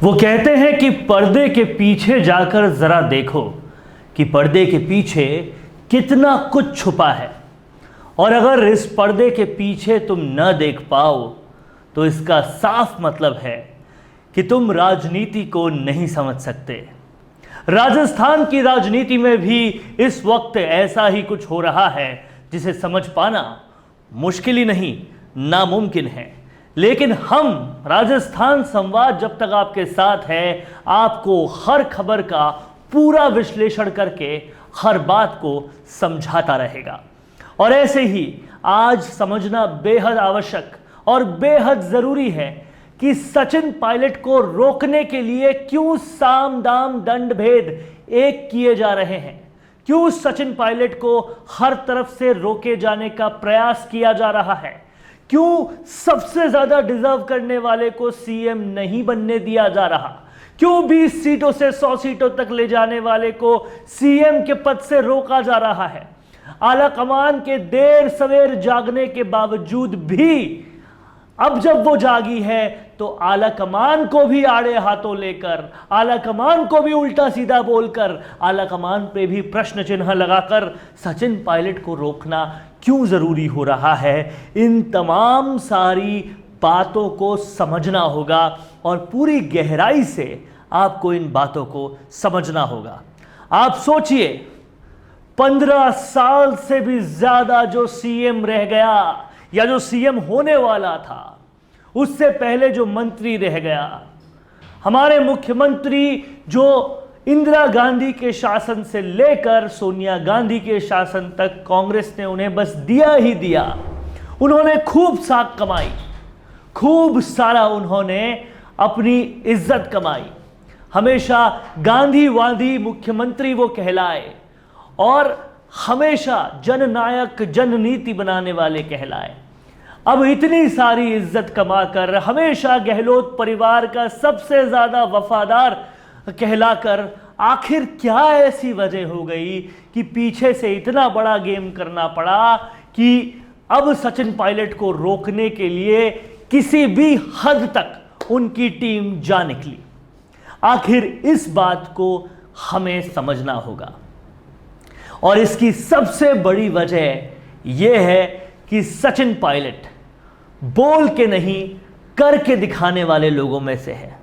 वो कहते हैं कि पर्दे के पीछे जाकर जरा देखो कि पर्दे के पीछे कितना कुछ छुपा है। और अगर इस पर्दे के पीछे तुम न देख पाओ तो इसका साफ मतलब है कि तुम राजनीति को नहीं समझ सकते। राजस्थान की राजनीति में भी इस वक्त ऐसा ही कुछ हो रहा है जिसे समझ पाना मुश्किल ही नहीं, नामुमकिन है। लेकिन हम राजस्थान संवाद जब तक आपके साथ है, आपको हर खबर का पूरा विश्लेषण करके हर बात को समझाता रहेगा। और ऐसे ही आज समझना बेहद आवश्यक और बेहद जरूरी है कि सचिन पायलट को रोकने के लिए क्यों साम दाम दंड भेद एक किए जा रहे हैं, क्यों सचिन पायलट को हर तरफ से रोके जाने का प्रयास किया जा रहा है, क्यों सबसे ज्यादा डिजर्व करने वाले को सीएम नहीं बनने दिया जा रहा, क्यों 20 सीटों से 100 सीटों तक ले जाने वाले को सीएम के पद से रोका जा रहा है। आला कमान के देर सवेर जागने के बावजूद भी अब जब वो जागी है तो आला कमान को भी आड़े हाथों लेकर, आला कमान को भी उल्टा सीधा बोलकर, आला कमान पे भी प्रश्न चिन्ह लगाकर सचिन पायलट को रोकना क्यों जरूरी हो रहा है, इन तमाम सारी बातों को समझना होगा और पूरी गहराई से आपको इन बातों को समझना होगा। आप सोचिए, 15 साल से भी ज्यादा जो सीएम रह गया या जो सीएम होने वाला था, उससे पहले जो मंत्री रह गया, हमारे मुख्यमंत्री जो इंदिरा गांधी के शासन से लेकर सोनिया गांधी के शासन तक कांग्रेस ने उन्हें बस दिया ही दिया। उन्होंने खूब साख कमाई, खूब सारा उन्होंने अपनी इज्जत कमाई, हमेशा गांधीवादी मुख्यमंत्री वो कहलाए और हमेशा जननायक जननीति बनाने वाले कहलाए। अब इतनी सारी इज्जत कमाकर, हमेशा गहलोत परिवार का सबसे ज्यादा वफादार कहलाकर, आखिर क्या ऐसी वजह हो गई कि पीछे से इतना बड़ा गेम करना पड़ा कि अब सचिन पायलट को रोकने के लिए किसी भी हद तक उनकी टीम जा निकली। आखिर इस बात को हमें समझना होगा और इसकी सबसे बड़ी वजह यह है कि सचिन पायलट बोल के नहीं करके दिखाने वाले लोगों में से है।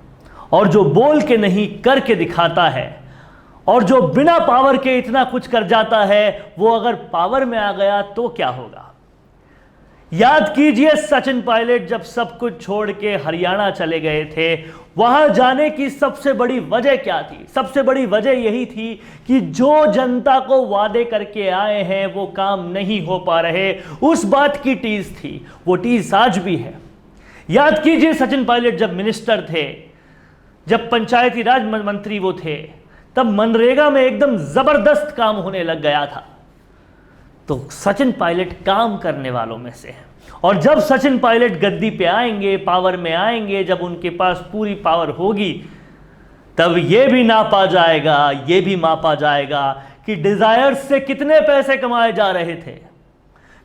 और जो बोल के नहीं करके दिखाता है और जो बिना पावर के इतना कुछ कर जाता है, वो अगर पावर में आ गया तो क्या होगा। याद कीजिए, सचिन पायलट जब सब कुछ छोड़ के हरियाणा चले गए थे, वहां जाने की सबसे बड़ी वजह क्या थी? सबसे बड़ी वजह यही थी कि जो जनता को वादे करके आए हैं वो काम नहीं हो पा रहे, उस बात की टीस थी। वो टीस आज भी है। याद कीजिए, सचिन पायलट जब मिनिस्टर थे, जब पंचायती राज मंत्री वो थे, तब मनरेगा में एकदम जबरदस्त काम होने लग गया था। तो सचिन पायलट काम करने वालों में से है। और जब सचिन पायलट गद्दी पे आएंगे, पावर में आएंगे, जब उनके पास पूरी पावर होगी, तब ये भी नापा जाएगा, ये भी मापा जाएगा कि डिजायर्स से कितने पैसे कमाए जा रहे थे।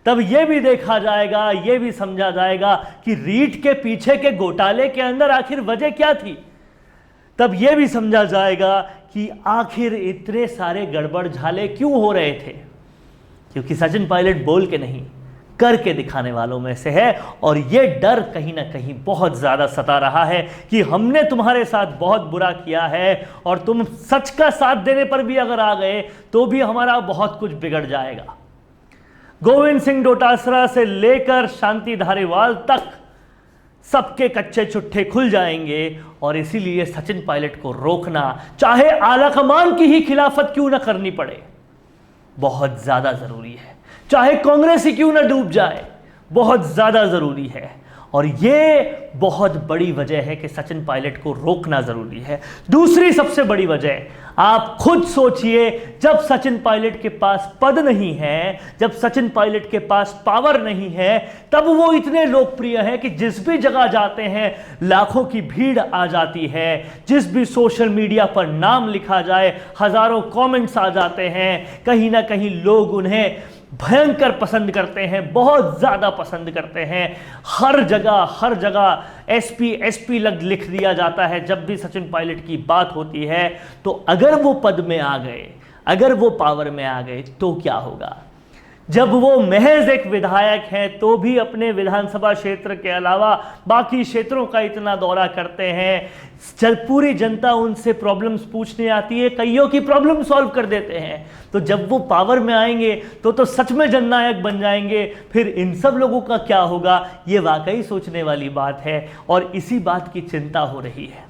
तब ये भी देखा जाएगा, ये भी समझा जाएगा कि रीट के पीछे के घोटाले के अंदर आखिर वजह क्या थी। तब यह भी समझा जाएगा कि आखिर इतने सारे गड़बड़ झाले क्यों हो रहे थे, क्योंकि सचिन पायलट बोल के नहीं करके दिखाने वालों में से है। और यह डर कहीं ना कहीं बहुत ज्यादा सता रहा है कि हमने तुम्हारे साथ बहुत बुरा किया है और तुम सच का साथ देने पर भी अगर आ गए तो भी हमारा बहुत कुछ बिगड़ जाएगा। गोविंद सिंह डोटासरा से लेकर शांति धारीवाल तक सबके कच्चे चुट्ठे खुल जाएंगे और इसीलिए सचिन पायलट को रोकना, चाहे आला कमान की ही खिलाफत क्यों ना करनी पड़े, बहुत ज्यादा जरूरी है। चाहे कांग्रेस ही क्यों ना डूब जाए, बहुत ज्यादा जरूरी है। और ये बहुत बड़ी वजह है कि सचिन पायलट को रोकना जरूरी है। दूसरी सबसे बड़ी वजह, आप खुद सोचिए, जब सचिन पायलट के पास पद नहीं है, जब सचिन पायलट के पास पावर नहीं है, तब वो इतने लोकप्रिय हैं कि जिस भी जगह जाते हैं लाखों की भीड़ आ जाती है। जिस भी सोशल मीडिया पर नाम लिखा जाए हजारों कमेंट्स आ जाते हैं। कहीं ना कहीं लोग उन्हें भयंकर पसंद करते हैं, बहुत ज़्यादा पसंद करते हैं। हर जगह एसपी लिख दिया जाता है जब भी सचिन पायलट की बात होती है। तो अगर वो पद में आ गए, अगर वो पावर में आ गए तो क्या होगा? जब वो महज एक विधायक हैं तो भी अपने विधानसभा क्षेत्र के अलावा बाकी क्षेत्रों का इतना दौरा करते हैं, पूरी जनता उनसे प्रॉब्लम्स पूछने आती है, कईयों की प्रॉब्लम सॉल्व कर देते हैं। तो जब वो पावर में आएंगे तो सच में जननायक बन जाएंगे। फिर इन सब लोगों का क्या होगा, ये वाकई सोचने वाली बात है और इसी बात की चिंता हो रही है।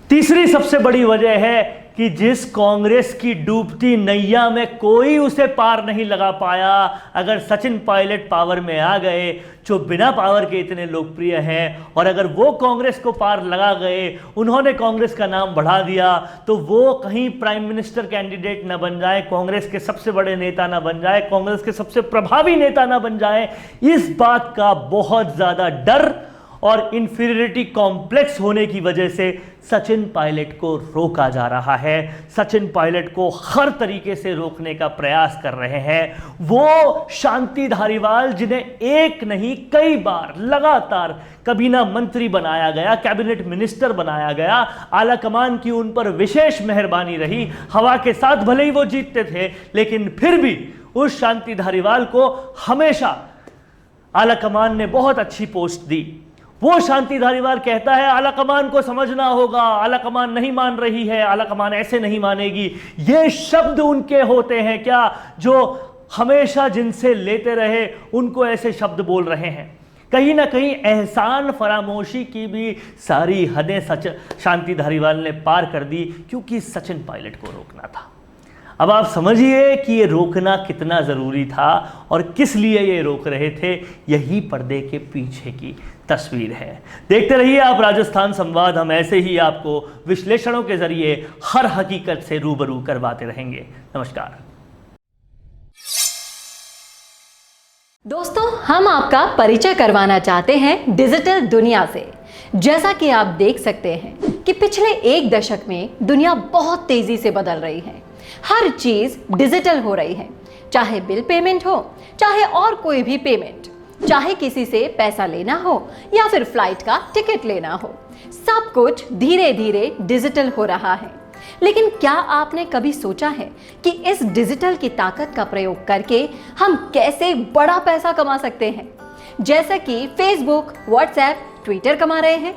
तीसरी सबसे बड़ी वजह है कि जिस कांग्रेस की डूबती नैया में कोई उसे पार नहीं लगा पाया, अगर सचिन पायलट पावर में आ गए, जो बिना पावर के इतने लोकप्रिय हैं, और अगर वो कांग्रेस को पार लगा गए, उन्होंने कांग्रेस का नाम बढ़ा दिया, तो वो कहीं प्राइम मिनिस्टर कैंडिडेट न बन जाए, कांग्रेस के सबसे बड़े नेता न बन जाए, कांग्रेस के सबसे प्रभावी नेता न बन जाए। इस बात का बहुत ज़्यादा डर और इंफीरियरिटी कॉम्प्लेक्स होने की वजह से सचिन पायलट को रोका जा रहा है। सचिन पायलट को हर तरीके से रोकने का प्रयास कर रहे हैं वो शांति धारीवाल, जिन्हें एक नहीं कई बार लगातार कबीना मंत्री बनाया गया, कैबिनेट मिनिस्टर बनाया गया, आला कमान की उन पर विशेष मेहरबानी रही। हवा के साथ भले ही वो जीतते थे, लेकिन फिर भी उस शांति धारीवाल को हमेशा आला कमान ने बहुत अच्छी पोस्ट दी। वो शांति धारीवाल कहता है आला कमान को समझना होगा, आला कमान नहीं मान रही है, आला कमान ऐसे नहीं मानेगी। ये शब्द उनके होते हैं क्या, जो हमेशा जिनसे लेते रहे उनको ऐसे शब्द बोल रहे हैं? कहीं ना कहीं एहसान फरामोशी की भी सारी हदें शांति धारीवाल ने पार कर दी, क्योंकि सचिन पायलट को रोकना था। अब आप समझिए कि ये रोकना कितना ज़रूरी था और किस लिए ये रोक रहे थे। यही पर्दे के पीछे की तस्वीर है। देखते रहिए आप राजस्थान संवाद, हम ऐसे ही आपको विश्लेषणों के जरिए हर हकीकत से रूबरू करवाते रहेंगे। नमस्कार दोस्तों, हम आपका परिचय करवाना चाहते हैं डिजिटल दुनिया से। जैसा कि आप देख सकते हैं कि पिछले एक दशक में दुनिया बहुत तेजी से बदल रही है। हर चीज डिजिटल हो रही है, चाहे बिल पेमेंट हो, चाहे और कोई भी पेमेंट, चाहे किसी से पैसा लेना हो या फिर फ्लाइट का टिकट लेना हो, सब कुछ धीरे धीरे डिजिटल हो रहा है। लेकिन क्या आपने कभी सोचा है कि इस डिजिटल की ताकत का प्रयोग करके हम कैसे बड़ा पैसा कमा सकते हैं, जैसा कि फेसबुक, व्हाट्सएप, ट्विटर कमा रहे हैं?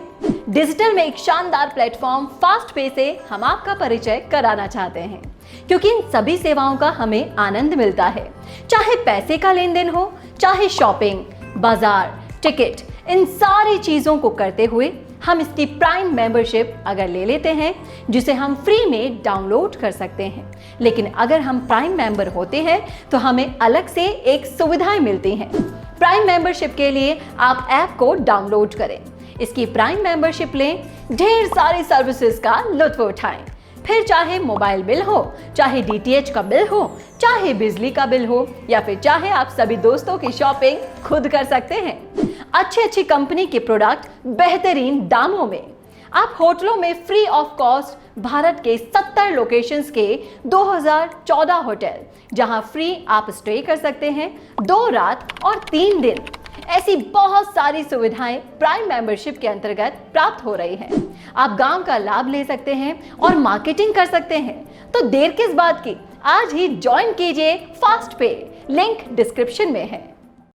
डिजिटल में एक शानदार प्लेटफॉर्म फास्ट पे से हम आपका परिचय कराना चाहते हैं, क्योंकि इन सभी सेवाओं का हमें आनंद मिलता है। चाहे पैसे का लेन देन हो, चाहे शॉपिंग, बाजार, टिकट, इन सारी चीजों को करते हुए हम इसकी प्राइम मेंबरशिप अगर ले लेते हैं, जिसे हम फ्री में डाउनलोड कर सकते हैं। लेकिन अगर हम प्राइम मेंबर होते हैं तो हमें अलग से एक सुविधाएं मिलती हैं। प्राइम मेंबरशिप के लिए आप ऐप को डाउनलोड करें, इसकी प्राइम मेंबरशिप लें, ढेर सारी सर्विसेज का लुत्फ उठाएं। फिर चाहे मोबाइल बिल हो, चाहे डीटीएच का बिल हो, चाहे बिजली का बिल हो, या फिर चाहे आप सभी दोस्तों की शॉपिंग खुद कर सकते हैं। अच्छी कंपनी के प्रोडक्ट बेहतरीन दामों में। आप होटलों में फ्री ऑफ कॉस्ट भारत के 70 लोकेशंस के 2014 होटल, जहां फ्री आप स्टे कर सकते हैं 2 रात और 3 दिन। ऐसी बहुत सारी सुविधाएं प्राइम मेंबरशिप के अंतर्गत प्राप्त हो रही हैं। आप गांव का लाभ ले सकते हैं और मार्केटिंग कर सकते हैं। तो देर किस बात की, आज ही ज्वाइन कीजिए फास्ट पे, लिंक डिस्क्रिप्शन में है।